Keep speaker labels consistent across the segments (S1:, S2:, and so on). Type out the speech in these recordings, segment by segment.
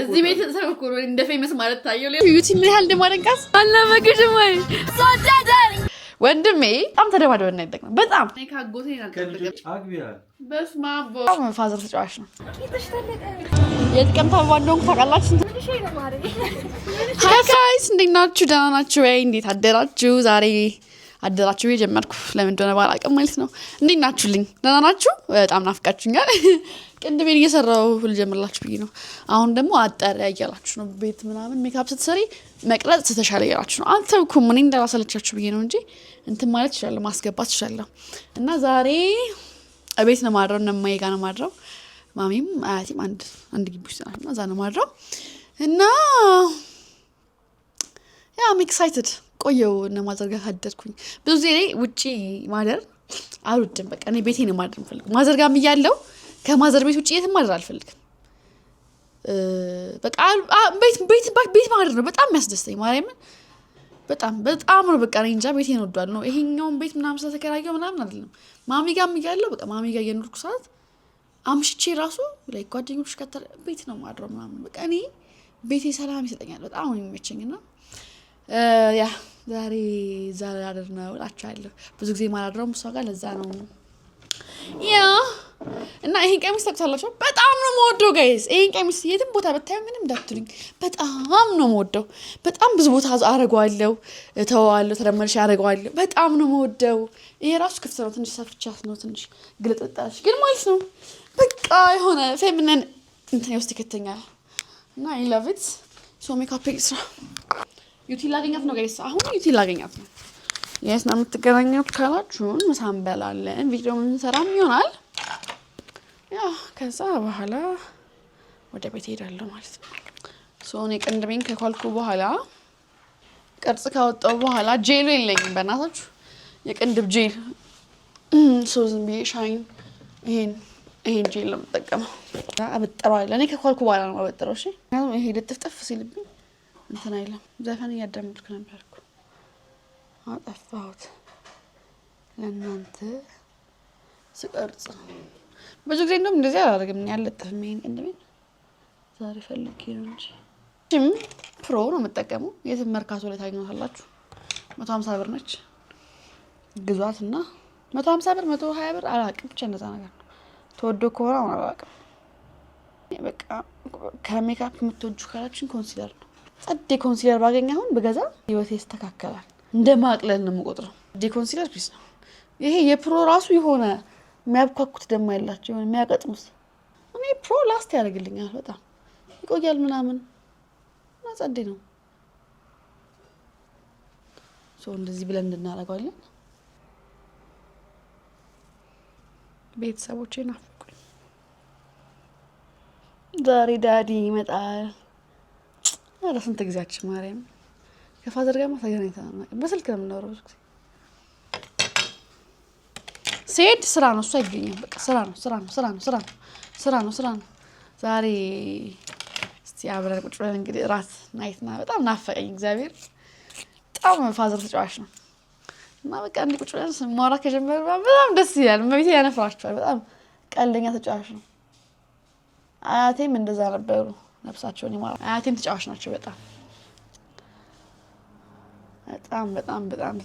S1: እዚህ ቤት ሰው እንደ ፌመስ ማለት ታየው ዩቲ ምን ያህል እንደማደንቃስ አላመግሽም ወይ ወንድሜ በጣም ተደባደበና ይደግና በጣም ካጎቴ ናልተደረገ አግቢያ በስማቦ ፋዘር ተጫዋች ነው የጥቅምት አበባ እንደሆንኩ ታውቃላችሁ ሃይ ጋይስ እንዴት ናችሁ ደህና ናችሁ ወይ እንዴት አደራችሁ ዛሬ አደራችሁ የጀመርኩ ለምን እንደሆነ ባላቀም ማለት ነው እንዴት ናችሁልኝ ደህና ናችሁ በጣም ናፍቃችሁኛል ቅንድቤን እየሰራው ልጀምርላችሁ ብዬ ነው አሁን ደግሞ አጣሪ ያያላችሁ ነው ቤት ምናምን ሜካፕ ስትሰሪ መቅረጽ ተሻለ ያላችሁ ነው አልተውኩም እኔ እንዳላሰለቻችሁ ብዬ ነው እንጂ እንትን ማለት ይችላል ማስገባት ይችላል እና ዛሬ አቤት ነው ማድረው እና ማይጋ ነው ማድረው ማሚም አያቲም አንድ ግቢ ውስጥ ናቸው እና ዛ ነው ማድረው እና ያ አም ኤክሳይትድ ቆየው እና ማዘርጋ ካደርኩኝ ብዙ ጊዜ ውጪ ማደር አልወድም በቃ እኔ ቤቴ ነው ማደር የምፈልገው ማዘርጋም እያለው ከማዘር ቤት ውጪ የትም ማደር አልፈልግም በቃ ቤት ማደር ነው በጣም የሚያስደስተኝ ማርያምን በጣም ነው በቃ እንጃ ቤቴን ወዷል ነው ይሄኛውን ቤት ምናምን ስለተከራየው ምናምን አይደለም ማሚ ጋርም እያለው በቃ ማሚ ጋር የኖርኩ ሰዓት አምሽቼ ራሱ ላይ ጓደኞች ከተረ ቤት ነው ማድረው ምናምን በቃ እኔ ቤቴ ሰላም ይሰጠኛል በጣም ነው የሚመቸኝና ያ ዛሬ አደር ነው እላችኋለሁ ብዙ ጊዜ ማላድረው እሷ ጋር ለዛ ነው ያ እና ይሄን ቀሚስ ታውቃላችሁ በጣም ነው የምወደው ጋይስ ይሄን ቀሚስ የትም ቦታ ብታዩ ምንም እንዳትሉኝ በጣም ነው የምወደው በጣም ብዙ ቦታ አረጋዋለሁ ተዋዋለሁ ተደመርሽ አረጋዋለሁ በጣም ነው የምወደው ይሄ ራሱ ክፍት ነው ትንሽ ሰፍቻት ነው ትንሽ ግልጥጣሽ ግን ማለት ነው በቃ የሆነ ፌሚኒን እንትን ውስጥ ይከተኛል እና I love it so makeup extra ዩቲ ላገኛት ነው ጋይስ አሁን ዩቲ ላገኛት ነው የስ ነው የምትገናኙት ካላችሁን ምሳም በላለን ቪዲዮ እንሰራም ይሆናል ያ ከዛ በኋላ ወደ ቤት ሄዳለሁ ማለት ነው ሶ እኔ ቅንድቤን ከኳልኩ በኋላ ቅርጽ ካወጣው በኋላ ጄሉ የለኝም በእናታችሁ የቅንድብ ጄል ሶ ዝም ብዬ ሻይን ይሄን ጄል ነው የምጠቀመው አበጥረዋለሁ እኔ ከኳልኩ በኋላ ነው አበጥረው እሺ ይሄ ልጥፍጥፍ ሲልብኝ እንትን አይለም ዘፈን እያዳመጥኩ ነበርኩ አጠፋሁት ለእናንተ ስቀርጽ ብዙ ጊዜ እንደውም እንደዚህ አላደርግም ያለጥፍም ይሄን ቅንድቤን ዛሬ ፈልጌ ነው እንጂ ፕሮ ነው የምጠቀመው የትም መርካቶ ላይ ታገኙታላችሁ 150 ብር ነች ግዟትና 150 ብር 120 ብር አላውቅም ብቻ እንደዛ ነገር ነው ተወዶ ከሆነ አላውቅም በቃ ከሜካፕ የምትወጁ ካላችን ኮንሲለር ነው ጸዴ ኮንሲለር ባገኝ አሁን በገዛ ህይወቴ ይስተካከላል እንደማቅለል ነው የምቆጥረው ዲኮንሲለር ፒስ ነው ይሄ የፕሮ ራሱ የሆነ የሚያብኳኩት ደማ ያላችሁ የሆነ የሚያቀጥሙስ እኔ ፕሮ ላስት ያደርግልኛል በጣም ይቆያል ምናምን ጸዴ ነው ሶ እንደዚህ ብለን እንድናረጋለን ቤተሰቦቼ ናፍቁኝ ዛሬ ዳዲ ይመጣል አረ ስንት ጊዜያችን ማርያም ከፋዘር ጋር ማሳገናኝተናል በስልክ ነው የምናወራው ሴት ስራ ነው እሱ አይገኝም በቃ ስራ ነው ዛሬ እስቲ አብረን ቁጭ ብለን እንግዲህ ራት ናይትና በጣም ናፈቀኝ እግዚአብሔር በጣም ፋዘር ተጫዋች ነው እና በቃ እንዲህ ቁጭ ብለን ማውራት ከጀመረ በጣም ደስ ይላል መቤቴ ያነፍራቸዋል በጣም ቀልደኛ ተጫዋች ነው አያቴም እንደዛ ነበሩ ነፍሳቸውን ይማራ አያቴም ተጫዋች ናቸው በጣም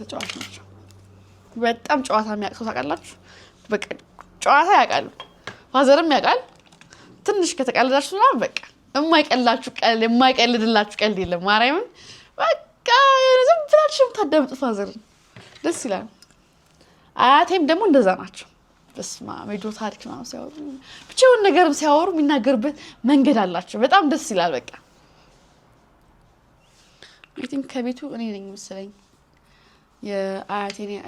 S1: ተጫዋች ናቸው በጣም ጨዋታ የሚያውቁ ታውቃላችሁ በቃ ጨዋታ ያውቃሉ ፋዘርም ያውቃል ትንሽ ከተቀለዳችሁ ነው በቃ የማይቀልድላችሁ ቀልድ የለም ማርያምን በቃ ዝም ብላችሁ ታዳምጡ ፋዘር ደስ ይላል አያቴም ደግሞ እንደዛ ናቸው በስማ ሜዶ ታሪክ ነው ሲያወሩ ብቻውን ነገርም ሲያወሩ የሚናገሩበት መንገድ አላቸው በጣም ደስ ይላል በቃ እኔም ከቤቱ እኔ ነኝ መሰለኝ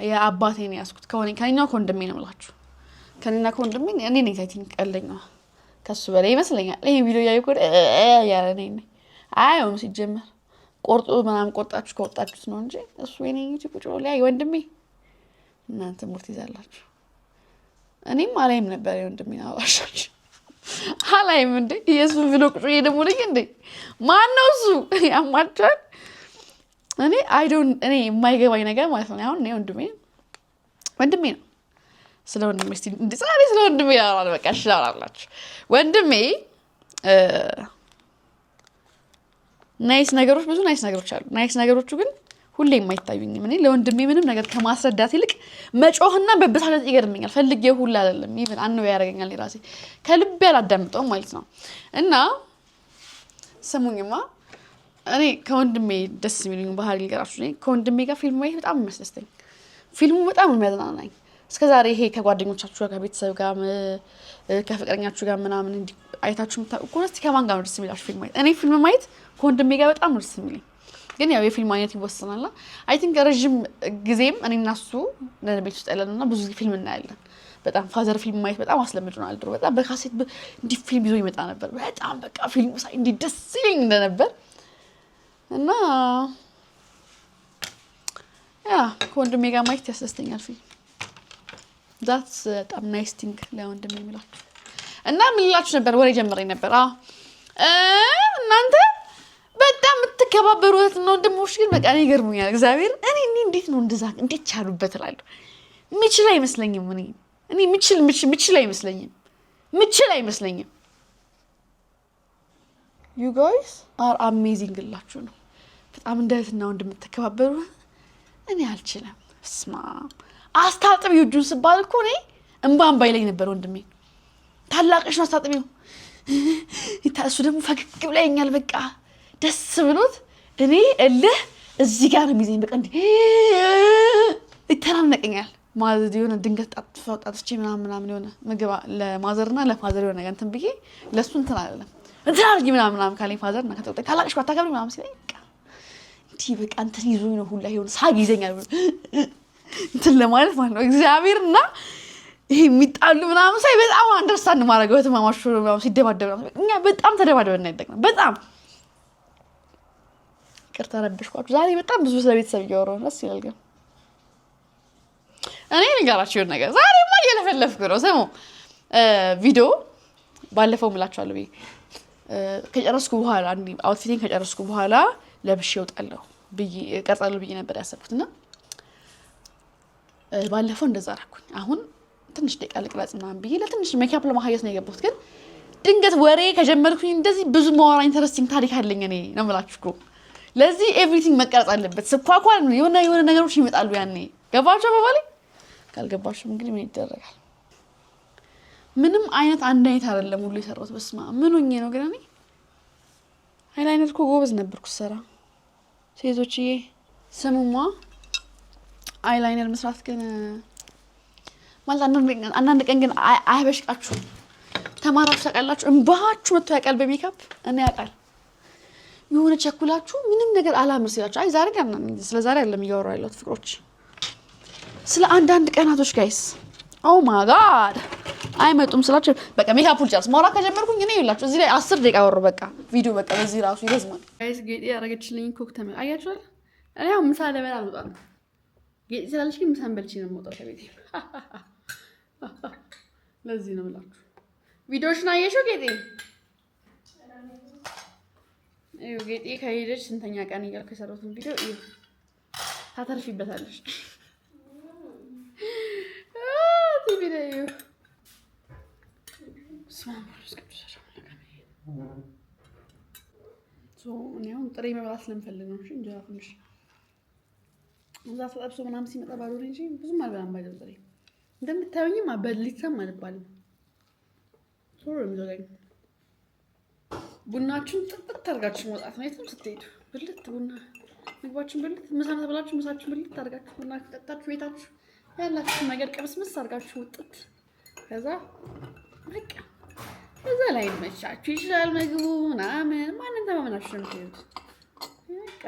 S1: የአባቴን ያስኩት ከኔና ከወንድሜ ነው የምላችሁ ከኔና ከወንድሜ እኔ ነኝ ታይቲንግ ቀልደኛዋ ከሱ በላይ ይመስለኛል ይሄ ቪዲዮ ያየው ያለ ነኝ አይውም ሲጀመር ቆርጦ ምናምን ቆርጣችሁ ከወጣችሁት ነው እንጂ እሱ የኔ ዩቲዩብ ቁጭ ብሎ ላይ ወንድሜ እናንተ ሙርት ይዛላችሁ እኔም አላይም ነበር ወንድሜ አዋሻች አላይም እንዴ ኢየሱስ ብሎ ቁጭ ደግሞ ነኝ እንዴ ማን ነው እሱ ያማቻል እኔ እኔ የማይገባኝ ነገር ማለት ነው አሁን ነው ወንድሜ ነው ስለ ወንድሜ እስቲ እንድጻሪ ስለ ወንድሜ ያወራል በቃ ሻላላችሁ ወንድሜ ናይስ ነገሮች ብዙ ናይስ ነገሮች አሉ። ናይስ ነገሮቹ ግን ሁሌ የማይታዩኝም። እኔ ለወንድሜ ምንም ነገር ከማስረዳት ይልቅ መጮህና በበሳለት ይገርመኛል። ፈልጌው ሁላ አይደለም ይሄን አንው ያደርገኛል። ራሴ ከልቤ አላዳምጠውም ማለት ነው። እና ስሙኝማ እኔ ከወንድሜ ደስ የሚሉኝ ባህሪ ልንገራችሁ። እኔ ከወንድሜ ጋር ፊልም ማየት በጣም የሚያስደስተኝ፣ ፊልሙ በጣም የሚያዝናናኝ። እስከዛሬ ይሄ ከጓደኞቻችሁ ጋር ከቤተሰብ ጋር ከፍቅረኛችሁ ጋር ምናምን እንዲህ አይታችሁ የምታውቁ ከሆነ እስኪ ከማን ጋር ነው ደስ የሚላችሁ ፊልም ማየት? እኔ ፊልም ማየት ከወንድሜ ጋር በጣም ነው ደስ የሚለኝ። ግን ያው የፊልም አይነት ይወሰናል። አይ ቲንክ ረጅም ጊዜም እኔ እና እሱ ቤት ውስጥ ያለንና ብዙ ጊዜ ፊልም እናያለን። በጣም ፋዘር ፊልም ማየት በጣም አስለምዶናል። ድሮ በጣም በካሴት እንዲህ ፊልም ይዞ ይመጣ ነበር። በጣም በቃ ፊልሙ ሳይ እንዲህ ደስ ይለኝ እንደነበር እና ያ ከወንድሜ ጋር ማየት ያስደስተኛል ፊልም። ዛትስ በጣም ናይስ ቲንግ ለወንድሜ የሚላችሁ እና ምን ልላችሁ ነበር? ወሬ ጀምሬ ነበር። እናንተ በጣም የምትከባበሩት ነው ወንድሞች ግን በቃ ይገርሙኛል። እግዚአብሔር እኔ እንዴት ነው እንደዛ እንዴት ቻሉበት እላለሁ። ምችል አይመስለኝም። እኔ ምችል አይመስለኝም። you guys are amazing ላችሁ ነው በጣም እንደትና ወንድም የምትከባበሩ። እኔ አልችልም። ስማ አስታጥቢው እጁን ስባል እኮ እኔ እንባን ባይለኝ ነበር ወንድሜ። ታላቅሽ ነው አስታጥቢው። እሱ ደግሞ ፈገግ ብላኛል በቃ ደስ ብሎት። እኔ እልህ እዚህ ጋር ነው የሚይዘኝ በቃ እንዴ ይተናነቀኛል። ማለት የሆነ ድንገት ጣጥቼ ምናምን የሆነ ምግብ ለማዘርና ለፋዘር የሆነ ነገር እንትን ብዬ ለሱ እንትን አይደለም እንትን አድርጊ ምናምን ካለኝ ፋዘር እና ከተወጣ ታላቅሽ ባታከብሪ ምናምን ሲለኝ በቃ እንዴ በቃ እንትን ይዞኝ ነው ሁላ የሆነ ሳግ ይዘኛል እንትን ለማለት ማለት ነው። እግዚአብሔርና ይሄ የሚጣሉ ምናምን ሳይ በጣም አንደርስታንድ ማድረግ በተማማሹ ምናምን ሲደባደብ እኛ በጣም ተደባደብና ይደግና በጣም ቅርታ ረብሽኳችሁ። ዛሬ በጣም ብዙ ስለቤተሰብ እያወራሁ ነው። ደስ ይላል ግን እኔ ንገራችሁ ነገር ዛሬማ እየለፈለፍኩ ነው። ስሙ ቪዲዮ ባለፈው ምላችኋለሁ ከጨረስኩ በኋላ አንዲ አውትፊቲንግ ከጨረስኩ በኋላ ለብሼ እወጣለሁ ብዬ ቀርጻለሁ ብዬ ነበር ያሰብኩትና ባለፈው እንደዛ አደረኩኝ። አሁን ትንሽ ደቂቃ ልቅረጽ ምናምን ብዬ ለትንሽ ሜካፕ ለማሳየት ነው የገባሁት። ግን ድንገት ወሬ ከጀመርኩኝ እንደዚህ ብዙ ማወራ ኢንተረስቲንግ ታሪክ አለኝ እኔ ነው የምላችሁ እኮ። ለዚህ ኤቭሪቲንግ መቀረጽ አለበት። ስኳኳል የሆነ ነገሮች ይመጣሉ ያኔ። ገባችሁ አባባሌ? ካልገባችሁ እንግዲህ ምን ይደረጋል? ምንም አይነት አንድ አይነት አይደለም ሁሉ የሰራሁት። በስማ ምን ሆኜ ነው ግን እኔ አይላይነር እኮ ጎበዝ ነበርኩ ሰራ። ሴቶችዬ ስሙማ አይላይነር መስራት ግን ማለት አንዳንድ ቀን ግን አይበሽቃችሁ። ተማራችሁ ታውቃላችሁ። እንባችሁ መጥቶ ያውቃል በሜካፕ እኔ ያውቃል። የሆነ ቸኩላችሁ ምንም ነገር አላምር ሲላችሁ አይ ዛሬ ጋር ስለ ዛሬ አይደለም እያወራሁ ያለሁት ፍቅሮች፣ ስለ አንዳንድ ቀናቶች ጋይስ። ኦ ማይ ጋድ አይመጡም ስላችሁ በቃ ሜካፑን ጨርስ ማውራት ከጀመርኩኝ እኔ ይላችሁ እዚህ ላይ 10 ደቂቃ ወሩ በቃ ቪዲዮ በቃ በዚህ ራሱ ይረዝማል ጋይስ። ጌጤ ያረጋችልኝ ኮክ ተመ አያችኋል። እኔ አሁን ምሳ ለበላ አልወጣም። ጌጤ ስላለሽ ግን ምሳን በልቼ ነው የምወጣው ከቤቴ። ለዚህ ነው የምላችሁ። ቪዲዮሽን አየሽው ጌጤ? ጌጤ ከሄደች ስንተኛ ቀን እያልኩ የሰራሁትን ቪዲዮ እዩ፣ ታተርፊበታለሽ። ቪዲዮ እኔም ጥሬ መብላት ስለምፈልግ ነው። እንጀራ ትንሽ እዛ ተጠብሶ ምናምን ሲመጣ ባዶ እንጂ ብዙም አልበላም። ባይዘው ጥሬ እንደምታዩኝም በሊትም አልባልም። ቶሎ የሚዘጋኝ ቡናችሁን ጥጥት አድርጋችሁ መውጣት ነው። የትም ስትሄዱ ብልት ቡና ምግባችሁን ብልት፣ ምሳ ተብላችሁ ምሳችሁን ብልት አድርጋችሁ ቡና ጠጣችሁ ቤታችሁ ያላችሁ ነገር ቅብስምስ አድርጋችሁ ውጥት። ከዛ በቃ እዛ ላይ መቻችሁ ይችላል ምግቡ ምናምን ማንን ተማመናችሁ ነው የምትሄዱት። በቃ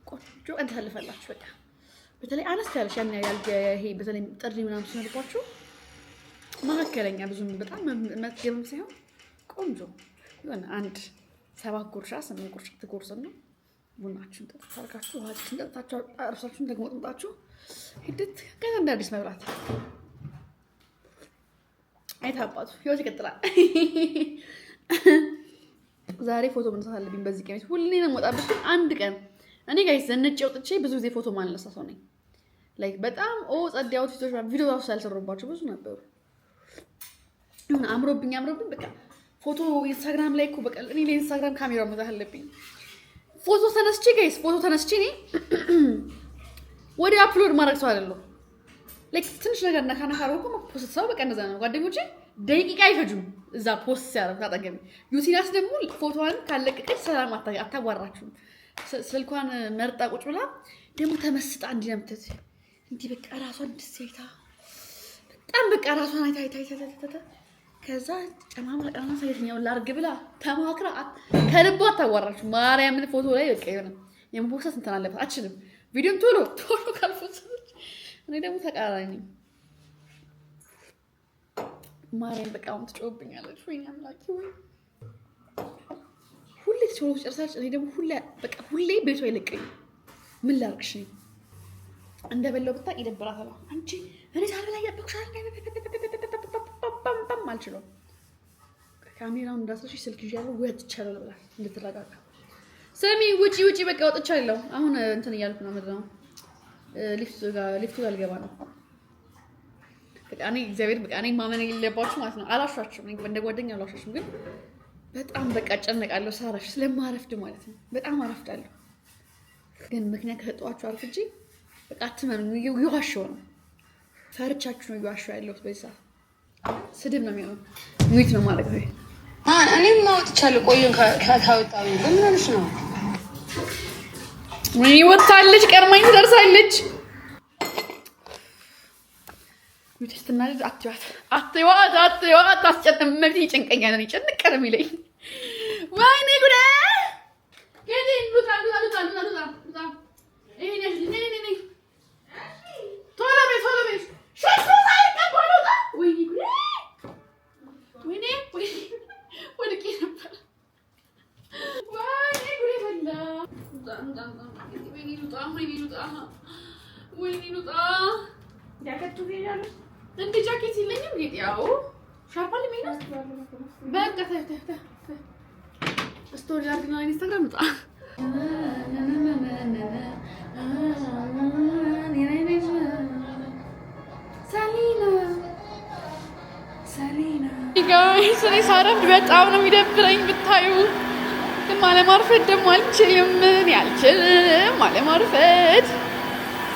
S1: ቆንጆ ቀን ታሳልፋላችሁ። በቃ በተለይ አነስ ያለሽ ያን ይሄ በተለይ ጥሪ ምናምን ሲኖርባችሁ መካከለኛ ብዙም በጣም መጥገብም ሳይሆን ቆንጆ የሆነ 7 ጉርሻ 8 ጉርሻ ትጎርሱና ቡናችሁን ጠጥታችሁ ውሃችሁን ጠጥታችሁ እርሳችሁን ደግሞ ጥምጣችሁ ሂደት ከዛ እንደ አዲስ መብላት አይታባቱ ህይወት ይቀጥላል። ዛሬ ፎቶ መነሳት አለብኝ በዚህ ቀን ሁሌ ነው የምወጣበት። አንድ ቀን እኔ ጋይስ ዘንጬ ወጥቼ ብዙ ጊዜ ፎቶ ማንነሳ ሰው ነኝ። ላይክ በጣም ጸዳው ፊቶች ቪዲዮ ራሱ ያልሰሩባቸው ብዙ ነበሩ። አምሮብኝ በቃ ፎቶ ኢንስታግራም ላይ እኮ በቃ እኔ ለኢንስታግራም ካሜራው መዛህ አለብኝ። ፎቶ ተነስቼ እኔ ወደ አፕሎድ ማድረግ ሰው አይደለም። ላይክ ትንሽ ነገር ነካ አድርጎ ፖስት ሰው በቃ እንደዛ ነው። ጓደኞቼ ደቂቃ አይፈጁም እዛ ፖስት ሲያደርግ ታጠገብ። ዩቲናስ ደግሞ ፎቶዋን ካለቀቀች ሰላም አታዋራችሁም። ስልኳን መርጣ ቁጭ ብላ ደግሞ ተመስጣ እንዲነምተት እንዲህ በቃ ራሷን ደስታ በጣም በቃ ራሷን አይታ ከዛ ጨማማ ሳይተኛው ላርግ ብላ ተማክራ ከልቧ አታዋራችሁ። ማርያምን ፎቶ ላይ በቃ የሆነ የምፖስት እንትን አለበት አችልም። ቪዲዮም ቶሎ ካልፎቶች እኔ ደግሞ ተቃራኒ ማርያም በቃ አሁን ትጮህብኛለች። ወይኔ አምላኬ ወይ ሁሌ ቶሎ ጨርሳች። እኔ ደግሞ ሁሌ ቤቷ አይለቀኝ። ምን ላርግሽ እንደበለው ብታውቅ ይደብራታል። አንቺ እኔ ሳልበላ ያበኩሻል አልችልም። ካሜራውን እንዳስልሽ ስልክ ይያለው ወጥቻለሁ ብላ እንድትረጋጋ። ስሚ ውጪ በቃ ወጥቻለሁ። አሁን እንትን እያልኩ ነው። ምንድን ነው ሊፍቱ ጋር ልገባ ነው። በቃ እኔ እግዚአብሔር በቃ እኔ ማመን የሌለባችሁ ማለት ነው። አላሻችሁም፣ እንደ ጓደኛ አላሻችሁም፣ ግን በጣም በቃ ጨነቃለሁ ሳራሽ ስለማረፍድ ማለት ነው። በጣም አረፍዳለሁ፣ ግን ምክንያት ከሰጠኋችሁ አርፍጄ በቃ አትመኑ። ይዋሸው ነው ፈርቻችሁ ነው ይዋሸው ያለሁት በዛ ስድብ ነው የሚሆነው። ሚት ነው ማለት ነው።
S2: እኔም ማውጥቻለሁ። ቆዩን ካወጣው ምን ሆነሽ ነው?
S1: ምን ይወጣልሽ? ቀርማኝ ትደርሳለች። ሚትስትና ልጅ አትዋት አስጨነመት ይጨንቀኛል። እኔ ጨንቀር የሚለኝ ወይኔ ጉዳ ከዚህ ሉጣ ይሄ ቶሎ በይ ጃኬት የለኝም ጌጥ ያው ሻርፓል ሚና በቃ ስቶሪ አድርግና ኢንስታግራም ውጣ ሰሊና ጋይስ እኔ ሳረፍድ በጣም ነው የሚደብረኝ ብታዩ። ግን ማለማርፈድ ደግሞ አልችልም ማለማርፈድ።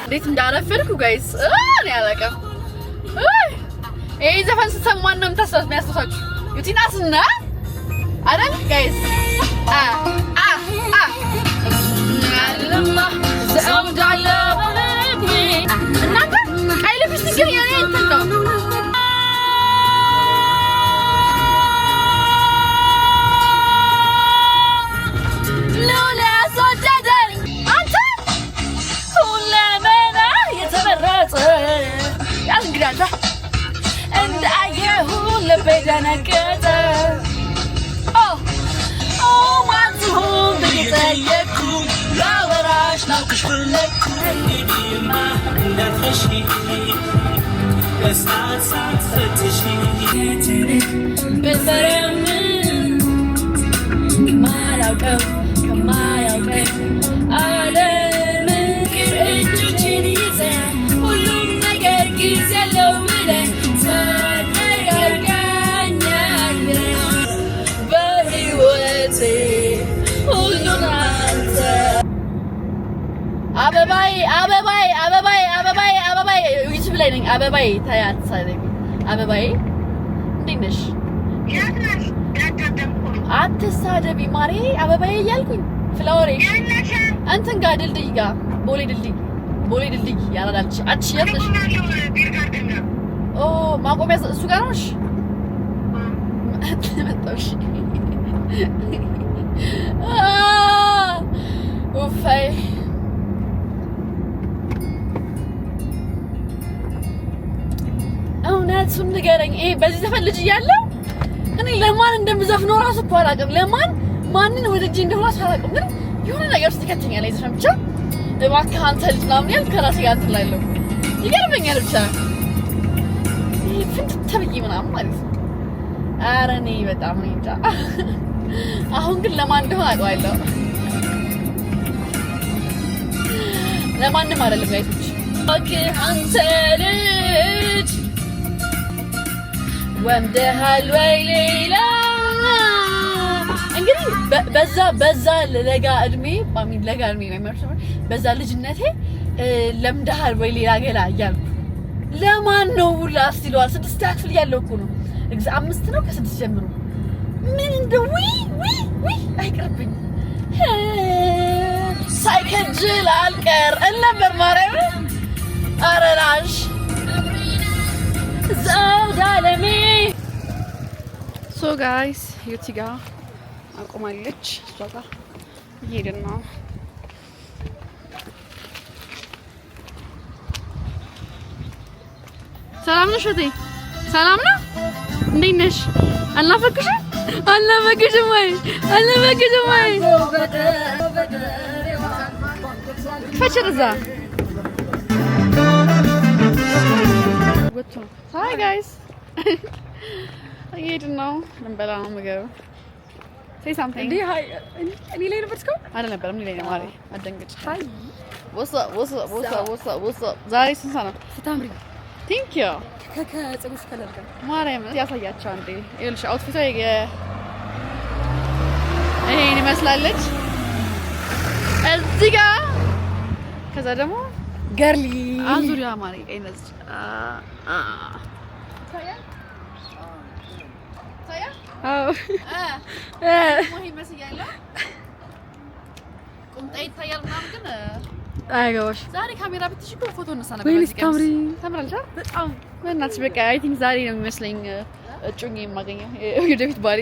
S1: እንዴት እንዳረፈድኩ ጋይስ እኔ አላውቅም። ይሄ ዘፈን ስትሰሙ ማን ነው የሚያስታውሳችሁ? ዩቲናስና አይደል ጋይስ? እናንተ ቀይ ልብስቲክ ግን የኔ እንትን ነው። ደነገጠ ማንትሁን ብየጠየኩ ላወራሽ ናውቅሽ ፈለኩ እንዳትረሺ በሰዓት ሳትፈትሺ በሰረም ከማያውቀው ዓለም እጆችን ይዘን ሁሉም ነገር ጊዜ ያለው ብለን አበባይ ዩቲዩብ ላይ ነኝ። አበባይ ታያት ሳይለኝ አበባይ እንዴት ነሽ? አትሳደቢ ማሬ አበባይ እያልኩኝ ፍላወሬ እንትን ጋር ድልድይ ጋር ቦሌ ድልድይ ያላዳልሽ አትሽ ያለሽ ማቆሚያ እሱ ጋር ነሽ? መጣሽ ኡፋይ እውነቱን ንገረኝ። ይሄ በዚህ ዘፈን ልጅ እያለሁ እኔ ለማን እንደምዘፍነው ራሱ እኮ አላውቅም። ማንን ወደጄ እንደሆነ አላውቅም፣ ግን የሆነ ነገር ውስጥ ይከተኛል። ዘፈን ብቻ እባክህ አንተ ልጅ ምናምን ያልኩ ከራሴ ጋር እንትን እላለሁ። ይገርመኛል ብቻ ይሄ ፍንድት ተብዬ ምናምን ማለት ነው። ኧረ እኔ በጣም እኔ እንጃ። አሁን ግን ለማን እንደሆነ አውቀዋለሁ። ለማንም አይደለም ጋይቶች። ኦኬ አንተ ልጅ ወንደሃል ወይ ሌላ እንግዲህ በዛ ለጋ እድሜ ማሚን ለጋ እድሜ ነው የሚመርሰው በዛ ልጅነቴ ለምደሃል ወይ ሌላ ገላ እያልኩ ለማን ነው ላስ ይለዋል 6 ክፍል ያለው እኮ ነው 5 ነው ከ6 ጀምሮ ምን እንደው ዊ አይቀርብኝ ሳይከጅል አልቀር ነበር ማርያም አረራሽ ዛውዳለሚ ሶ ጋይስ ዩቲጋ አቆማለች እሷ ጋር እየሄድን ነው ሰላም ነሽ እቴ ሰላም ነው እንዴት ነሽ አልናፈቅሽም ወይ ፈችርዛ ወጥቶ ሃይ ጋይስ እየሄድን ነው እንበላ ነው ምግብ say something እንዴ ሃይ እኔ ላይ ነበርኩ አይደለም እኔ ላይ ነው ማሪ አደንግጭ ሃይ what's up ዛሬ ስንት ነው ስታምሪ ቴንክ ዩ ከጽጉሽ ከለር ጋር ማርያም ያሳያቸው አንዴ ይኸውልሽ አውትፊቷ ይሄን ይመስላለች እዚህ ጋር ከዛ ደግሞ ገርሊ አዙሪያ ማሪ አይነዝ ሙሂ መስያለ ቁምጣ ይታያል ምናምን ግን አይጎሽ ዛሬ ካሜራ ብትሽኩ ፎቶ እንነሳ ነበር እዚህ ጋር ተምራልሻ በጣም በእናትሽ በቃ አይ ቲንክ ዛሬ ነው የሚመስለኝ እጩኝ የማገኘው የደፊት ባሪ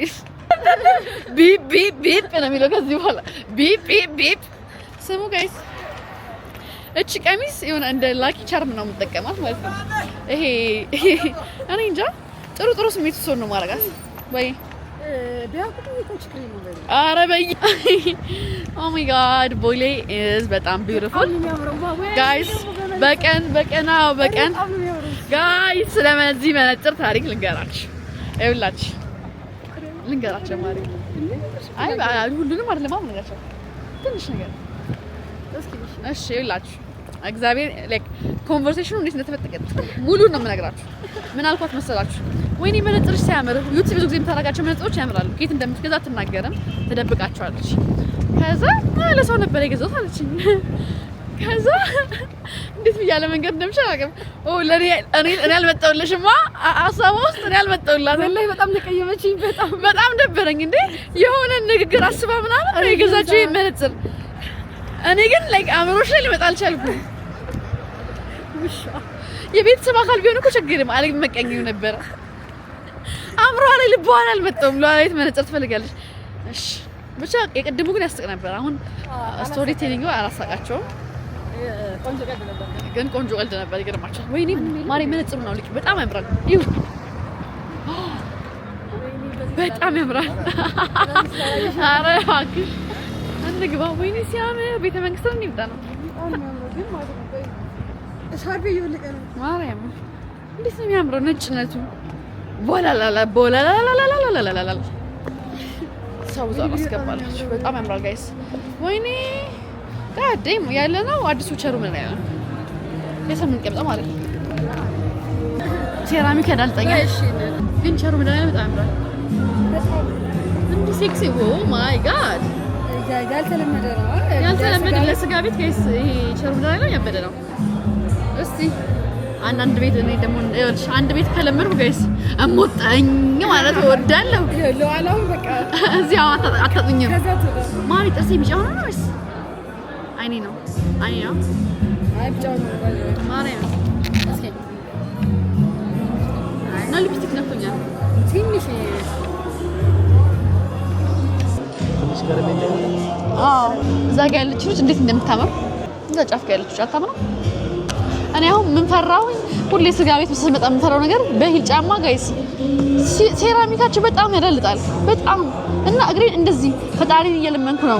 S1: ቢፕ ነው የሚለው ከዚህ በኋላ ቢፕ ስሙ ጋይስ እቺ ቀሚስ የሆነ እንደ ላኪ ቻርም ነው የምጠቀማት ማለት ነው ይሄ እኔ እንጃ ጥሩ ስሜት ሰው ነው ማረጋት ወይ ቢያውቁት ይቆጭ ክሬም ነው አረ በይ ኦ ማይ ጋድ ቦሌ is በጣም ቢዩቲፉል ጋይስ በቀን ጋይስ ስለዚህ መነጽር ታሪክ ልንገራችሁ ማለት አይ ሁሉንም አይደለም አምናቸው ትንሽ ነገር እሺ ይላችሁ እግዚአብሔር ላይክ ኮንቨርሴሽኑ እንዴት እንደተፈጠቀ ሙሉ ነው የምነግራችሁ ምን አልኳት መሰላችሁ ወይኔ መነጽርሽ ሲያምር ዩቲዩብ ብዙ ጊዜ የምታረጋቸው መነጽሮች ያምራሉ ከየት እንደምትገዛ አትናገርም ተደብቃቸዋለች ከዛ ለሰው ነበር የገዛሁት አለችኝ ከዛ እንዴት ብያለ መንገድ እንደምሻገም ለኔ አልመጣሁልሽማ አሳባ ውስጥ እኔ አልመጣሁላት ወላሂ በጣም ተቀየመችኝ በጣም ደበረኝ እንዴ የሆነ ንግግር አስባ ምናምን ነው የገዛችው መነጽር እኔ ግን ላይክ አምሮሽ ላይ ሊመጣ አልቻልኩም የቤተሰብ አካል ቢሆን እኮ ችግርም አልመቀኝም ነበር አምሮ ላይ ልቧን አልመጣም ለዋይት መነጽር ትፈልጋለች እሺ ብቻ የቀድሙ ግን ያስቅ ነበር አሁን ስቶሪ ቴሊንግ አላሳቃቸውም ቆንጆ ቀልድ ነበር ይገርማችኋል ወይኔ ማሪ መነጽሩ ነው ልክ በጣም ያምራል ይሁ በጣም ያምራል አረ እባክሽ እንግባ ወይኔ ሲያምር ቤተ መንግስት ነው የሚመጣ ነው ግን ማለት ነው ሻርፕ ይወልቀ ነው ማርያም እንዴት ነው የሚያምረው ነጭነቱ ቦላላላ ሰው ዛሬ አስገባለች በጣም ያምራል ጋይስ ወይኔ ጋዴም ያለ ነው አዲሱ ቸሩ ምን ላይ ነው የሰምን ቀምጣ ማለት ነው ሴራሚክ ያዳልጠኛ እሺ ግን ቸሩ ምን ላይ በጣም ያምራል እንዴ ሴክሲ ኦ ማይ ጋድ ያልተለመደ ለስጋ ቤት ጋይስ ይሄ ቸሩ ምን ላይ ነው ያበደ ነው እስቲ አንድ ቤት እኔ ደግሞ ይኸውልሽ አንድ ቤት ከለመድኩ ጋይስ እሞጣኝ ማለት እወዳለሁ ለዋላው በቃ እዚያው አታጥኝም ማሪ ጥርሴ ቢጫ ሆነ ነው ወይስ አይኔ ነው አይ ቢጫ ነው ማሪ እስኪ ነው ሊፕስቲክ ነኩኛል ትንሽ እዛ ጋር ያለች ልጅ እንዴት እንደምታምር እዛ ጫፍ ጋር ያለች አታምነው እኔ አሁን ምን ፈራው ሁሌ ስጋ ቤት ስመጣ ምን ፈራው ነገር በሂል ጫማ ጋይስ ሴራሚካቸው በጣም ያዳልጣል በጣም እና እግሬን እንደዚህ ፈጣሪን እየለመንኩ ነው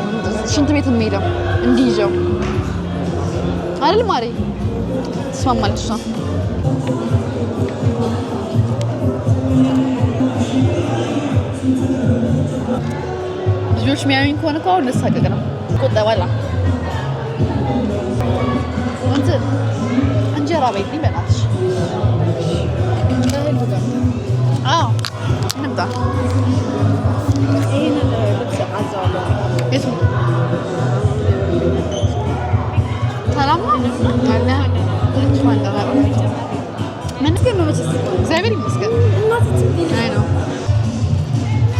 S1: ሽንት ቤት የምሄደው እንዲይዘው አይደል ማሪ ተስማማለች እሷ ልጆች የሚያዩኝ ከሆነ እኮ አሁን ልሳቀቅ ነው ቆጠባላ እንጀራ ቤት በእናትሽ አዎ ላምጣ? የቱ ሰላም ነው አለ መስገን ነው መቼስ እግዚአብሔር ይመስገን። አይ ነው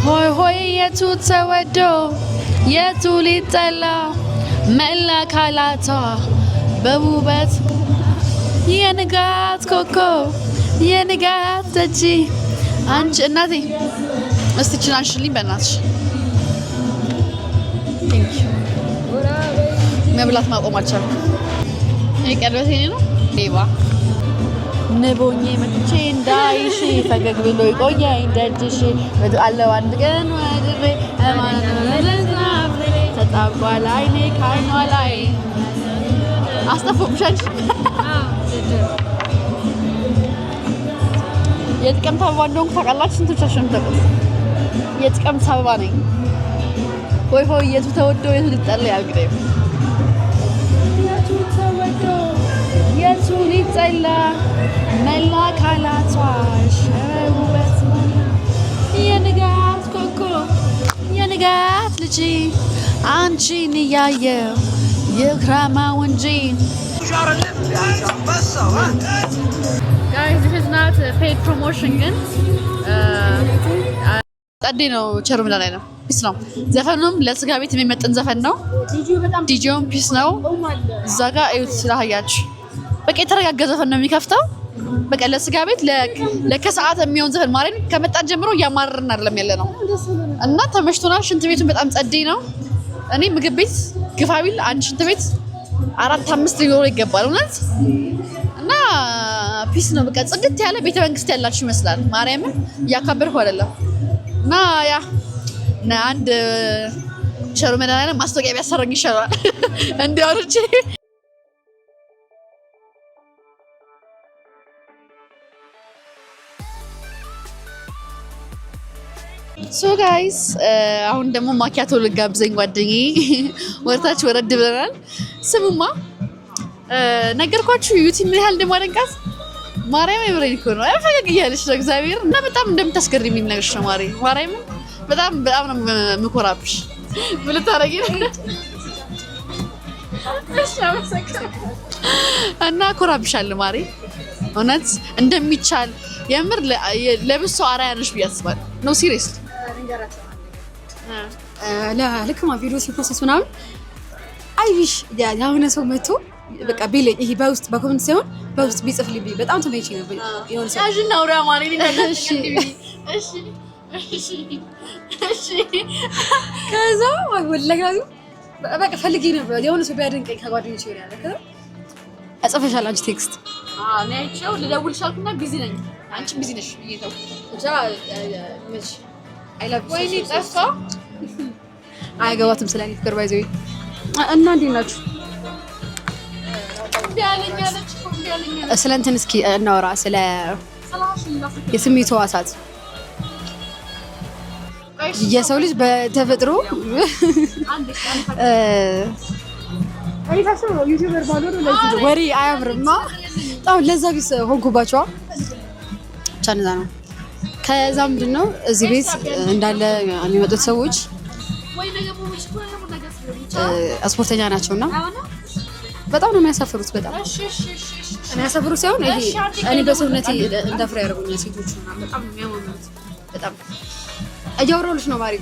S1: ሆይ ሆይ የቱ ተወዶ የቱ ሊጠላ መላ ካላቷ በውበት የንጋት ኮከብ የንጋት ደጅ አንቺ እናቴ እስቲ ችን አንሽልኝ በእናትሽ። መብላት ማቆም አልቻልኩም። የቀለበቴ ነው ሌባ ንቦኜ መጥቼ እንዳይሽ ፈገግ ብሎ ይቆየኝ ደጅሽ አለው አንድ ቀን ወድሬ ተጣቧል አይኔ ከዓይኗ ላይ አስጠፎብሻል። የጥቅምት አበባ እንደሆንኩ ታውቃላችሁ? ስንቶቻችሁ የምታውቁት? የጥቅምት አበባ ነኝ። ሆይ ሆይ የቱ ተወዶ የቱ ሊጠላ ያልግደም የቱ ተወዶ የቱ ሊጠላ መላ ካላቷ ሸውበት የንጋት ኮከብ የንጋት ልጅ አንቺን እያየሁ ይክረማው እንጂ Guys, this is not a paid promotion ግን ጸዴ ነው። ቸሩ ምን ላይ ነው? ፒስ ነው። ዘፈኑም ለስጋ ቤት የሚመጥን ዘፈን ነው። ዲጂውም ፒስ ነው። እዛ ጋር እዩት ስላያችሁ በቃ የተረጋጋ ዘፈን ነው የሚከፍተው። በቃ ለስጋ ቤት ለከሰዓት የሚሆን ዘፈን ማለት ከመጣን ጀምሮ እያማረርን አይደለም ያለ ነው እና ተመሽቶናል። ሽንት ቤቱን በጣም ጸዴ ነው። እኔ ምግብ ቤት ግፋቢል አንድ ሽንት ቤት 4-5 ሊኖር ይገባል እውነት እና ፒስ ነው። በቃ ጽድት ያለ ቤተ መንግስት ያላችሁ ይመስላል። ማርያምን እያካበርኩ አይደለም እና ያ አንድ ቸሩ መድኃኒዓለም ማስታወቂያ ቢያሰራኝ ይሻላል እንዲያወርቼ። ሶ ጋይስ አሁን ደግሞ ማኪያቶ ልጋብዘኝ ጓደኛዬ ወርታች ወረድ ብለናል። ስሙማ ነገርኳችሁ ዩቲዩብ ምን ያህል እንደማደንቃት ማርያም የብሬን እኮ ነው ፈገግ እያለች ነው እግዚአብሔር እና በጣም እንደምታስገርሚ ነገርሽ ነው ማርያም በጣም ነው የምኮራብሽ። ምን ልታረጊ ነው? እና ኮራብሻለሁ ማሪ እውነት እንደሚቻል የምር ለብሶ አራያ ነሽ ብዬ አስባለሁ። ኖ ሲሪየስ
S3: ልክ ቪዲዮ ሲፕሮሰስ ምናምን አይሽ ያሁነ ሰው መጥቶ በቃ ቢለኝ ይሄ በውስጥ በኮሜንት ሳይሆን በውስጥ ቢጽፍልኝ በጣም ተመይቼ ነበር። የሆነ ሰው
S1: ያጅና አውራ ማሪ እሺ
S3: ከዛ ወላሂ በቃ ፈልጌ ነበር የሆነ ሰው ቢያደንቀኝ ከጓደኞቼ ይሆናል። ከዛ አጽፈሻል አንቺ ቴክስት
S1: እኔ አይቼው ልደውልሽ አልኩና ቢዚ ነኝ አንቺ ቢዚ ነሽ ብዬ ተው እዛ ምንሽ አይላቭ ወይኔ ጠፋ
S3: አይገባትም ስለኔ ፍቅር ባይዘው እና እንዴት ናችሁ? ስለ እንትን እስኪ እናወራ ስለ የስሜት ሕዋሳት። የሰው ልጅ በተፈጥሮ ወሬ አያምርማ በጣም ለዛ ቢስ ሆንኩባቸዋ ብቻ ነዛ ነው። ከዛ ምንድን ነው እዚህ ቤት እንዳለ የሚመጡት ሰዎች ስፖርተኛ ናቸውና በጣም ነው የሚያሳፍሩት። በጣም የሚያሳፍሩት ሳይሆን ይሄ እኔ በሰውነቴ እንዳፍራ ያደርጉኛል ሴቶቹ እና በጣም ነው የሚያማምሩት። በጣም እያወራሁልሽ ነው ማሪ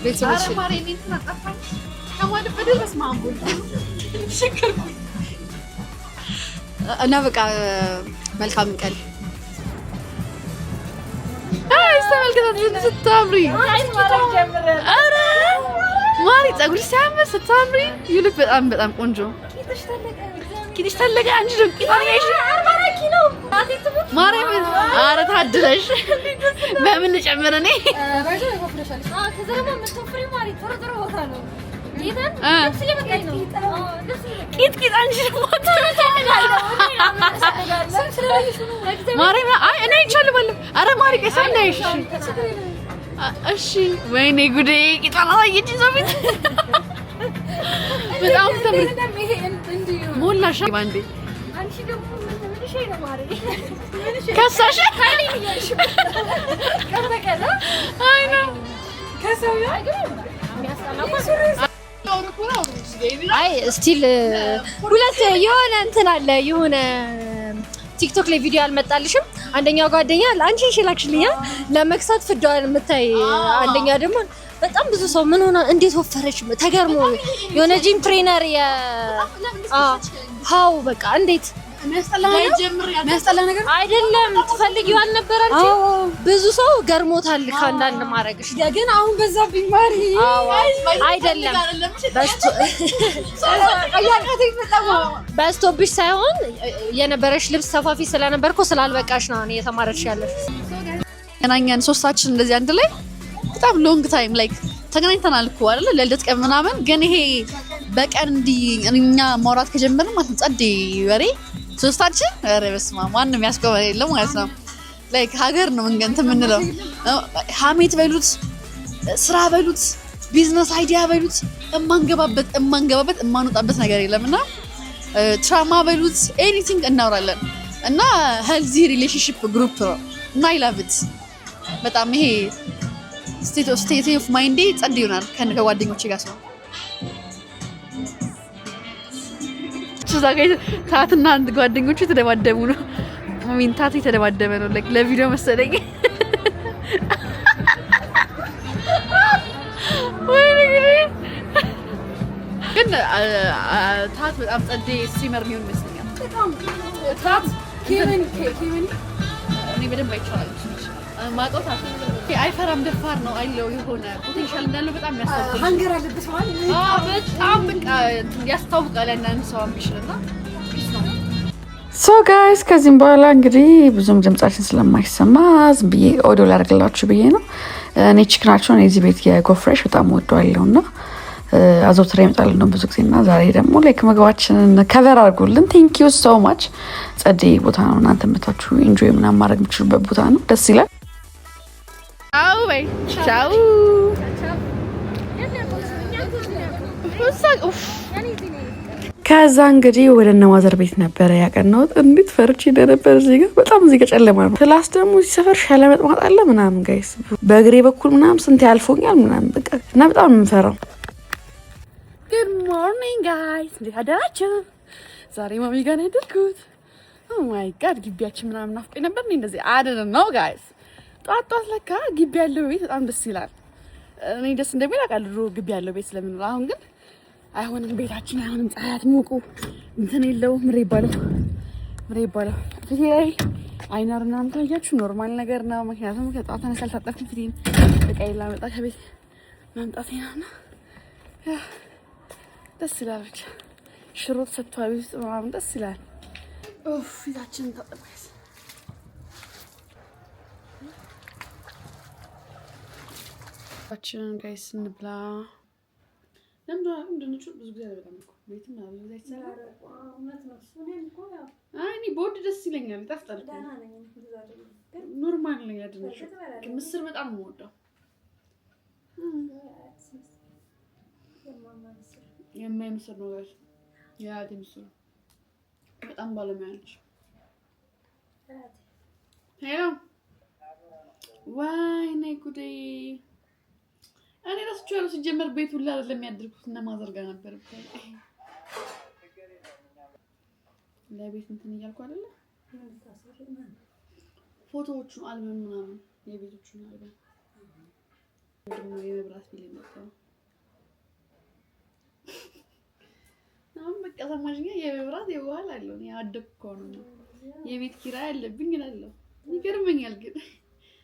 S3: ቤተሰቦች እና በቃ መልካም ቀን
S1: ተመልከታት ስታምሪ ኧረ ማሪ ፀጉርሽ ሲያምር ስታምሪ ይልቅ በጣም ቆንጆ ኪትሽ ተለቀ አንቺ ነው ኪታሽ 40 ኪሎ ማርያም ኧረ ታድለሽ በምን ጨምር እኔ ቂጥ አንቺ ማርያም አይ እኔ አይቻልም አለ ኧረ ማሪ ቀስ እንዳይሽ እሺ ወይኔ ጉዴ ቂጣላ ታየች ዘቢት በጣም ተምር ሞላሽ ባንዴ አንቺ ደግሞ ከሳሽ
S4: አይ ስቲል ሁለት የሆነ እንትን አለ የሆነ ቲክቶክ ላይ ቪዲዮ አልመጣልሽም? አንደኛው ጓደኛ አንቺ ሽላክሽልኛ ለመክሳት ፍዳዋን የምታይ አንደኛ ደግሞ በጣም ብዙ ሰው ምን ሆነ እንዴት ወፈረች ተገርሞ የሆነ ጂም ትሬነር ሃው በቃ እንዴት
S1: የሚያስጠላ ነገር
S4: አይደለም። ትፈልጊው አልነበረ አንቺ? ብዙ ሰው ገርሞታል ካንዳንድ ማረግሽ
S3: ግን አሁን በዛ ቢማሪ
S4: አይደለም በስቶብሽ ሳይሆን የነበረሽ ልብስ ሰፋፊ ስለነበርኩ ስላልበቃሽ ነው እኔ የተማረች ያለሽ።
S1: ገናኛን ሶስታችን እንደዚህ አንድ ላይ በጣም ሎንግ ታይም ላይክ ተገናኝተናል እኮ አይደል? ለልደት ቀን ምናምን ግን ይሄ በቀን እንዲህ እኛ ማውራት ከጀመርን ማለት ነው ጸዴ ወሬ ሶስታችን ኧረ በስመ አብ ማንም ያስቆመን የለም ማለት ነው። ላይክ ሀገር ነው እንትን የምንለው ሀሜት በሉት ስራ በሉት ቢዝነስ አይዲያ በሉት እማንገባበት እማንወጣበት ነገር የለምና ትራማ በሉት ኤኒቲንግ እናወራለን እና ሄልዚ ሪሌሽንሺፕ ግሩፕ ነው እና አይ ላቭ ኢት በጣም ይሄ ስቴት ኦፍ ማይንዴ ጸድ ይሆናል ከጓደኞቼ ጋር ነው። እዛ ጋር ታትና አንድ ጓደኞቹ የተደባደቡ ነው። ሚን ታት የተደባደበ ነው ላይክ ለቪዲዮ መሰለኝ። ግን ታት በጣም ጸዴ ስትሪመር የሚሆን ይመስለኛል። ታት ኬቨን እኔ በደንብ አይቻልም ማውጣት አይፈራም ደፋር ነው አይለው የሆነ ፖቴንሻል እንዳለው በጣም ያስታውቃል።
S3: ሃንገር አለበት ማለት
S1: በጣም በቃ ያስታውቃል ያንን ሰው አምቢሽንና
S5: ሶ ጋይስ ከዚህም በኋላ እንግዲህ ብዙም ድምጻችን ስለማይሰማ ዝም ብዬ ኦዲዮ ላደርግላችሁ ብዬ ነው። እኔ ቺክናቸውን የዚህ ቤት የጎፍሬሽ በጣም ወደዋለሁና አዘውትሬ እመጣለሁ ነው ብዙ ጊዜና ዛሬ ደግሞ ላይክ ምግባችንን ከቨር አድርጉልን። ቴንክ ዩ ሶ ማች። ጸዴ ቦታ ነው። እናንተ መታችሁ ኢንጆይ ምናምን ማድረግ የምትችሉበት ቦታ ነው። ደስ ይላል።
S1: ቻው በይ ቻው።
S5: ከዛ እንግዲህ ወደ እነማዘር ቤት ነበረ ያቀናሁት። እንዴት ፈርቼ እንደነበር እዚህ ጋር በጣም እዚህ ጋር ጨለማ ነው። ክላስ ደግሞ እዚህ ሰፈር ሸለመጥማጥ አለ ምናምን ጋይስ በእግሬ በኩል ምናምን ስንት ያልፎኛል ምናምን በቃ እና በጣም የምፈራው።
S1: ጉድ ሞርኒንግ ጋይስ እንዴት አደራችሁ? ዛሬ ማሚ ጋር ነው ያደርኩት። ኦ ማይ ጋድ ግቢያችን ምናምን ናፍቆኝ ነበር። እንደዚህ አይደለም ነው ጋይስ ጧት ለካ ግቢ ያለው ቤት በጣም ደስ ይላል። እኔ ደስ እንደሚል አውቃለሁ ድሮ ግቢ ያለው ቤት ስለምንኖር። አሁን ግን አይሆንም ቤታችን አይሆንም። ፀሐያት ሙቁ እንትን የለው ምሬ ይባላል ፊቴ ላይ አይናር ምናምን ታያችሁ ኖርማል ነገር ነው። ምክንያቱም ከጧት ተነሳ አልታጠብኩም ፊቴን በቀይ ላመጣ ከቤት ማምጣቴ ነውና ደስ ይላል። ብቻ ሽሮጥ ሰጥቷል ውስጥ ምናምን ደስ ይላል። ኦፍ ፊታችንን ታጠብኩት። አችን ጋይስ እንብላ። ለምንድነው ብዙ ጊዜ በጣም እኮ ቤትም አለ ዘይት ሰራ እኔ ቦድ ደስ ይለኛል። ይጣፍጣል። ኖርማል ነው ያድነሽ። ምስር በጣም ነው የምወደው። የማይመስል ነው ጋይስ ያ ምስር በጣም ባለሙያ ነች። ሄሎ ወይኔ ጉዴ እኔ ራስቸው ሲጀመር ቤት ሁላ አይደለም ያድርኩት እና ማዘርጋ ነበር ለቤት እንትን እያልኩ አይደለ ፎቶዎቹ አልበም ምናምን የቤቶቹን አልበም ደግሞ የመብራት ቢል መጣው አሁን በቃ ሰማሽኛ የመብራት የዋል አለው ነው ያደኩ ነው የቤት ኪራይ አለብኝ እላለሁ። ይገርመኛል ግን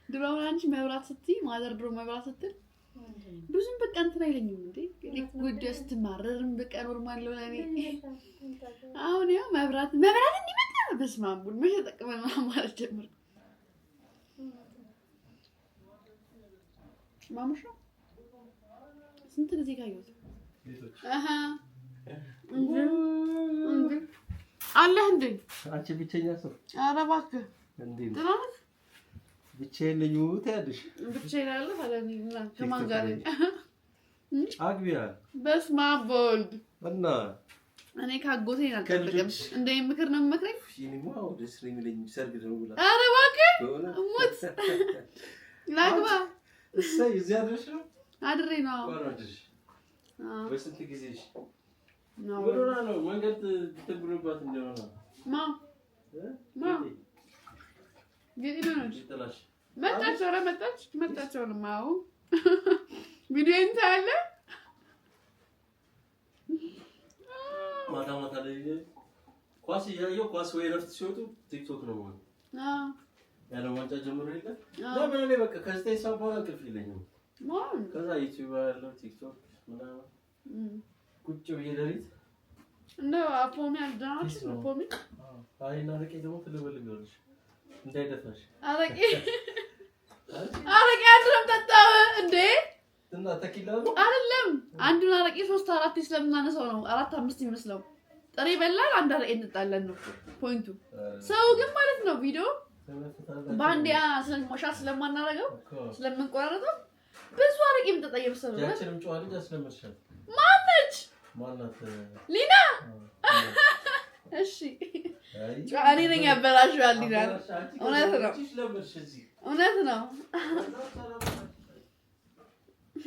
S1: ድሮ አንቺ መብራት ስትይ ማዘር ድሮ መብራት ስትል ብዙም በቃ እንትን አይለኝም እንዴ ጉደስት ማረርም በቃ ኖርማል ነው ለኔ። አሁን ያው መብራት እንዲመጣ በስማምቡን መቼ ተጠቅመን ማለት ጀመርኩ። ማሙሽ ስንት ጊዜ ካየሁት አለ እንዴ
S6: አንቺ ብቸኛ ሰው
S1: ኧረ እባክህ እንዴ ድራማ
S6: ብቻዬን ነኝ ታያለሽ።
S1: ብቻዬን አለ ታዲያ ከማን ጋር
S6: አግቢያ
S1: በስመ አብ ወልድ
S6: እና
S1: እኔ ካጎቴ አልጠብቅም። እንደ ምክር ነው የምመክረኝ።
S6: ይሄንማ ደስ የሚለኝ ሰርግ ነው ብላ።
S1: ኧረ እባክህ ሞት ላግባ።
S6: እሰይ እዚያ ድረስ ነው
S1: አድሬ ነው።
S6: በስንት ጊዜሽ ወዶና ነው መንገድ ትብሩባት እንደሆነ
S1: ጌጤ ነው እንጂ መጣች። ኧረ መጣች ነው ቪዲዮ እንታለ
S6: ማታ ላይ ኳስ እያየሁ ኳስ ወይ ረፍት ሲወጡ ቲክቶክ ነው ማለት ያለው ዋንጫ ጀምሮ የለ ለምን እኔ በቃ ከዘጠኝ ሰዓት በኋላ እንቅልፍ የለኝም። ከዛ ዩቲዩብ ያለው ቲክቶክ ምናምን ቁጭ ብዬ ሌሊት
S1: እንደው አፖሚ አልዳናች አፖሚ
S6: አይና ረቄ ደግሞ ትልበልጋለሽ እንዳይደፋሽ
S1: አረቄ አድረም ጠጣው እንዴ
S6: እና ተኪላው
S1: አይደለም አንዱን አረቄ 3 4 ስለምናነሳው ነው 4 5 ይመስለው ጥሬ በላል አንድ አረቄ እንጣለን ነው ፖይንቱ። ሰው ግን ማለት ነው ቪዲዮ ባንዲያ ስለማሻት ስለማናረገው ስለምንቆራረጠው ብዙ አረቄ ምጠጣ እየመሰለው ነው።
S6: ያችንም ጨዋ ልጅ አስለመድሻል። ማናት
S1: ሊና እሺ ጨዋኔ ነኝ ያበላሽው ሊና እውነት ነው።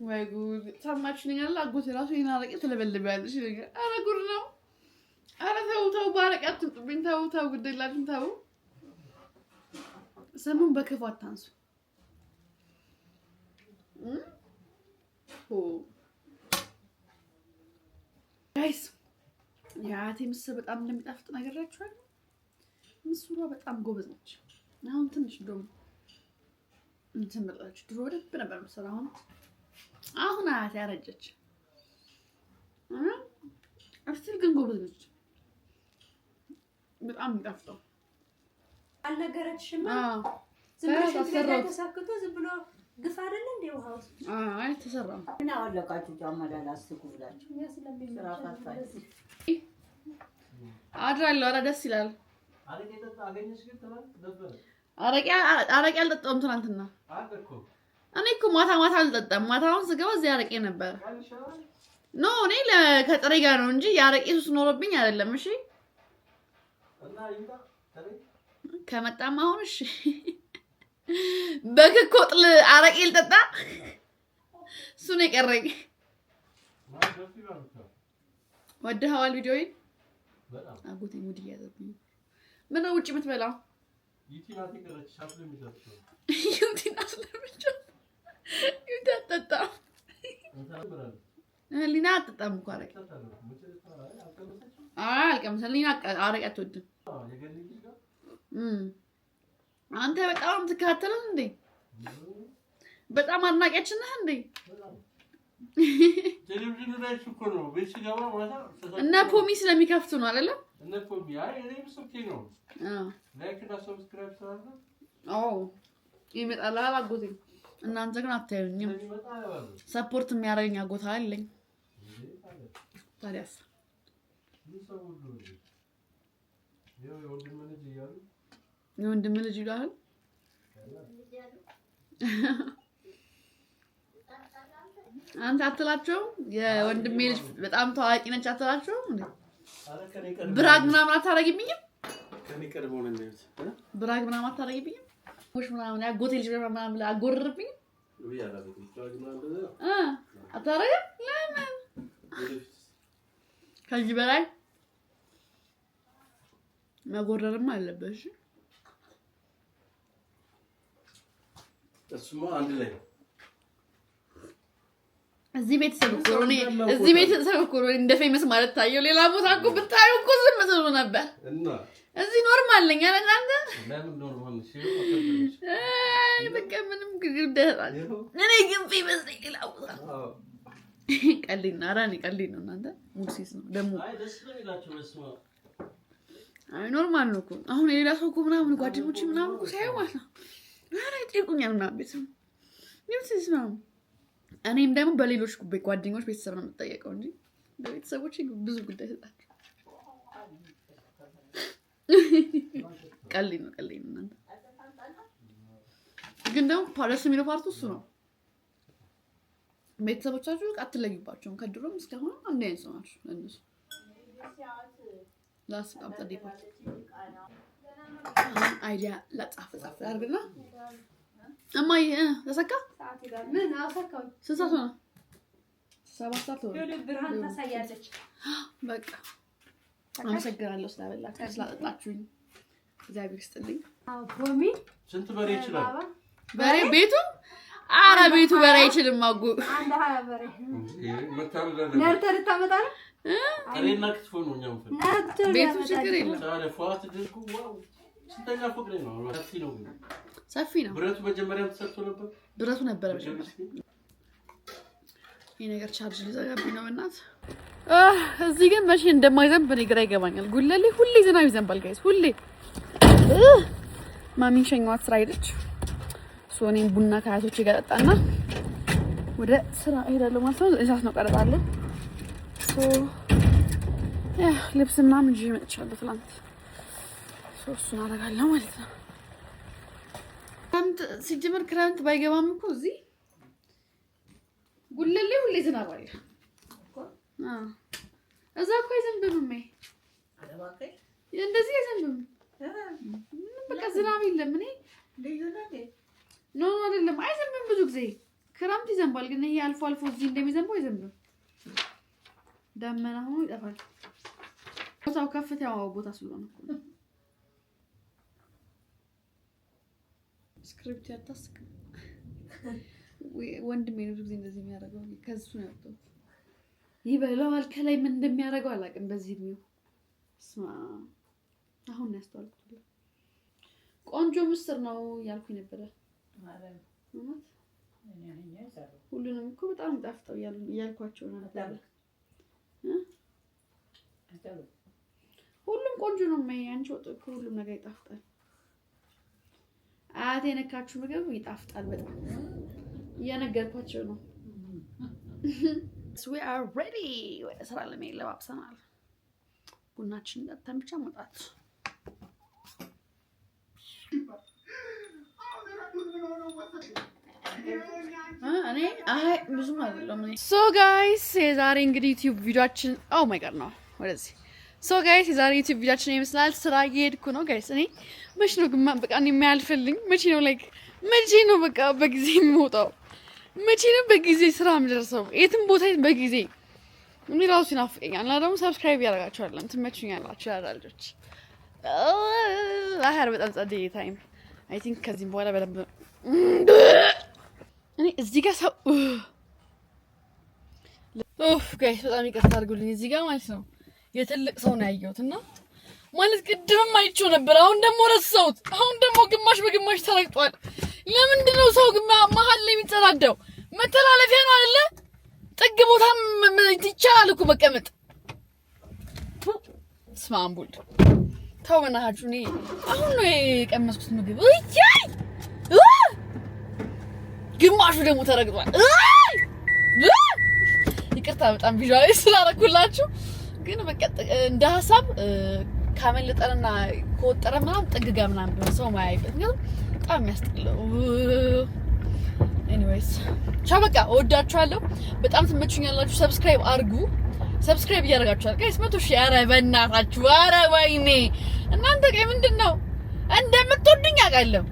S1: ወይ ጉድ ሰማችሁኝ አይደል? አጎቴ ራሱ ይሄን አረቄ ትለበልባለሽ ነገር። ኧረ ጉድ ነው። ኧረ ተው ባረቄ አትምጡብኝ። ተው ግዴላችሁም ተው። ስሙን በክፉ አታንሱ። ጋይስ የአያቴ ምስር በጣም እንደሚጣፍጥ ነግራችኋለሁ። ምስሯ በጣም ጎበዝ ነች። አሁን ትንሽ እንደውም እንትን ብላችሁ ድሮ ደብ ነበር የምትሰራው። አሁን አያቴ ያረጀች አርቲል ግን ጎበዝ ነች። በጣም የሚጣፍጠው
S7: አልነገረችሽም? ዝም ብሎ ተሳክቶ ዝም ብሎ ግፍ አይደለ እንዴ ውሃው?
S1: አይ ተሰራው
S7: እና አለቃችሁ ጃማዳላ አስተኩላችሁ ያስለምኝ
S1: አድራለሁ። ኧረ ደስ ይላል።
S6: አረቄ ጠጣ አገኘሽ ግን ትናንት ነበር።
S1: አረቄ አልጠጣሁም ትናንትና። እኔ እኮ ማታ አልጠጣም። ማታውን ስገባ እዚህ አረቄ ነበር። ኖ እኔ ከጥሬ ጋር ነው እንጂ የአረቄ ሱስ ኖሮብኝ አይደለም። እሺ ከመጣም አሁን እሺ በክኮጥል አረቄ ልጠጣ እሱ ነው የቀረኝ። ወደኸዋል ቪዲዮዬን? አጎቴ ሙድ እያዘብኝ ምን ነው ውጭ የምትበላው? ዩቲ አትጠጣም። ሊና አትጠጣም እኮ አረቄ። አልቀምሰም። ሊና አረቄ አትወድም። አንተ በጣም ትከታተለን እንዴ? በጣም አድናቂያችን ነህ እንዴ?
S6: ቴሌቪዥን ላይ እኮ ነው ቤት ሲገባ ማለት
S1: እና ፖሚ ስለሚከፍቱ ነው አይደለ?
S6: እና ፖሚ አይ እኔ ብሶኬ ነው ላይክ እና ሰብስክራይብ ታደርጉ።
S1: ይመጣል አጎቴ። እናንተ ግን አታዩኝም። ሰፖርት የሚያደርገኝ አጎታ አለኝ። ታዲያስ የወንድም ልጅ ይላል። አንተ አትላቸውም? የወንድሜ ልጅ በጣም ታዋቂ ነች አትላቸውም እንዴ? ብራግ ምናምን አታረጊብኝም?
S6: ከኔ ቀድሞ ነው የሚሉት።
S1: ብራግ ምናምን አታረጊብኝም? ወሽ ምናምን ያጎቴ ልጅ ምናምን አጎርርብኝ? አታረጊም? ለምን? ከዚህ በላይ መጎረርም አለበት።
S6: እሱማ አንድ ላይ ነው።
S1: እዚህ ቤተሰብ እኮ ነው እንደ ፌመስ ማለት ታየው። ሌላ ቦታ እኮ ብታዩ እኮ ዝም ብሎ ነበር። እና እዚህ ኖርማል ነኝ አለ እናንተ።
S6: ለምን ኖርማል ነሽ?
S1: በቃ ምንም ግዴታ እኔ ግን ፌመስ ነኝ ሌላ ቦታ። ቀልድና አራኔ ቀልድ ነው እናንተ። ሙሲስ ነው ደግሞ።
S6: አይ ደስ ነው ይላችሁ መስማ።
S1: አይ ኖርማል ነው እኮ አሁን የሌላ ሰው እኮ ምናምን ጓደኞች ምናምን እኮ ሳይሆን ማለት ነው አረ ይጠይቁኛል ምናምን ቤተሰብ ሙሲስ ነው። እኔም ደግሞ በሌሎች ጓደኞች ቤተሰብ ነው የምጠየቀው እንጂ በቤተሰቦች ብዙ ጉዳይ ሰጣቸው። ቀልድ ነው እናንተ። ግን ደግሞ ደስ የሚለው ፓርቱ እሱ ነው። ቤተሰቦቻችሁ አትለዩባቸውም። ከድሮም እስካሁን አንድ አይነት ሰው ናቸው ለእነሱ። ላስ ቀምጥ ዲፓ አይዲያ ለጻፍ አድርግና እማዬ ተሰካ
S7: ምን አሰካው
S1: ስንት ነው 7 ሰዓት ነው
S7: ብርሃን ታሳያለች
S1: በቃ አመሰግናለሁ ስላበላችሁ ስላጠጣችሁኝ እግዚአብሔር ይስጥልኝ
S7: ቦሚ
S6: ስንት በሬ ይችላል
S1: በሬ ቤቱ አረ ቤቱ በሬ አይችልም ማጉ
S7: አንድ 20 በሬ
S6: መታረድ
S7: ነርተር ታመጣ ነው
S6: አሬና ክትፎ ነው እኛም
S1: ቤቱ ችግር የለም
S6: ታዲያ ፏት ድርኩ ዋው ስንተኛ ፎቅ ላይ ነው ሰፊ ነው ብረቱ መጀመሪያም ተሰርቶ ነበር
S1: ብረቱ ነበር ይሄ ነገር ቻርጅ ሊዘጋብኝ ነው እናት እዚህ ግን መቼ እንደማይዘንብ እኔ ግራ ይገባኛል ጉለሌ ሁሌ ዝናብ ይዘንባል ጋይስ ሁሌ ማሚን ሸኛዋት ስራ ሄደች ሶኔን ቡና ካያቶች ይገጣጣና ወደ ስራ ሄዳለሁ ማለት ነው እዛት ነው ቀረጣለሁ ያ ልብስና ምን ይዤ መጥቻለሁ ትላንት እሱን አደርጋለሁ ማለት ነው ክረምት ሲጀመር ክረምት ባይገባም እኮ እዚህ ጉለሌ ሁሌ ዝናብ አለ እዛ እኮ አይዘንብም እንደዚህ አይዘንብም በቃ ዝናብ የለም እኔ ኖ አይደለም አይዘንብም ብዙ ጊዜ ክረምት ይዘንባል ግን ይሄ አልፎ አልፎ እዚህ እንደሚዘንበው አይዘንብም ደመና ሆኖ ይጠፋል ቦታው ከፍታው ቦታ ስለሆነ እኮ ስክሪፕት ያታስክ ወንድሜ ነው ብዙ ጊዜ እንደዚህ የሚያደርገው ከሱ ነው ያወጣው ይበላዋል ከላይ ምን እንደሚያደርገው አላውቅም በዚህ ነው ስማ አሁን ያስተዋልኩት ቆንጆ ምስር ነው ያልኩኝ ነበር ማለት ሁሉንም እኮ በጣም ጣፍጠው ያልኳቸው ነበር ሁሉም ቆንጆ ነው አንቺ ወጥ ሁሉም ነገር ይጣፍጣል አያቴ ነካችሁ ምግብ ይጣፍጣል በጣም እየነገርኳቸው ነው we are ready ወደ ስራ ለመሄድ ለባብሰናል ቡናችን ጠጥተን ብቻ መውጣት እኔ ብዙ አይደለም ሶ ጋይስ የዛሬ እንግዲህ ዩቲዩብ ቪዲዮአችን ኦ ማይ ጋድ ነው ወደዚህ ሶ ጋይስ የዛሬ ዩቲዩብ ቪዲዮአችን ይመስላል ስራ እየሄድኩ ነው ጋይስ እኔ መቼ ነው ግን በቃ እኔ የሚያልፍልኝ መቼ ነው ላይክ መቼ ነው በቃ በጊዜ የምወጣው መቼ ነው በጊዜ ስራ የምደርሰው የትም ቦታ በጊዜ እኔ ራሱ ይናፍቀኛል እና ደግሞ ሰብስክራይብ ያደርጋችኋል ትመቹኛላችሁ ያዳልጆች አሃር በጣም ጸደይ ታይም አይ ቲንክ ከዚህም በኋላ በደንብ እኔ እዚህ ጋር ሰው ጋይስ በጣም ይቅርታ አድርጉልኝ እዚህ ጋር ማለት ነው የትልቅ ሰው ነው ያየሁትና ማለት ቅድምም አይቼው ነበር አሁን ደግሞ ረሳሁት አሁን ደግሞ ግማሽ በግማሽ ተረግጧል ለምንድን ነው ሰው መሀል ላይ የሚጸዳዳው መተላለፊያ ነው አይደለ ጥግ ቦታም ይቻላል እኮ መቀመጥ ስማምቡል ተው በእናታችሁ እኔ አሁን ነው የቀመስኩት ምግብ እያይ ግማሹ ደግሞ ተረግጧል ይቅርታ በጣም ቪዥዋሊ ስላደረኩላችሁ ግን በቃ እንደ ሀሳብ ካመለጠንና ከወጠረ ምናምን ጥግ ጋር ምናምን ሰው ማያይበት ግን በጣም ያስጠላው ኤኒዌይስ ቻው በቃ እወዳችኋለሁ በጣም ትመቹኛላችሁ ሰብስክራይብ አድርጉ ሰብስክራይብ እያደረጋችኋል ጋይስ 100,000 ኧረ በእናታችሁ ኧረ ወይኔ እናንተ ቀይ ምንድነው እንደምትወዱኝ አውቃለሁ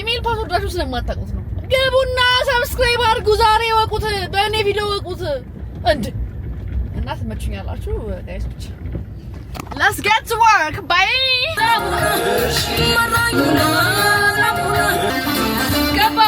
S1: ኢሜል ፓስወርዳችሁ ስለማታውቁት ነው ገቡና ሰብስክራይብ አድርጉ ዛሬ ወቁት በእኔ ቪዲዮ ወቁት እንዴ እና ትመቹኛላችሁ ጋይሶች let's get to work bye Gaba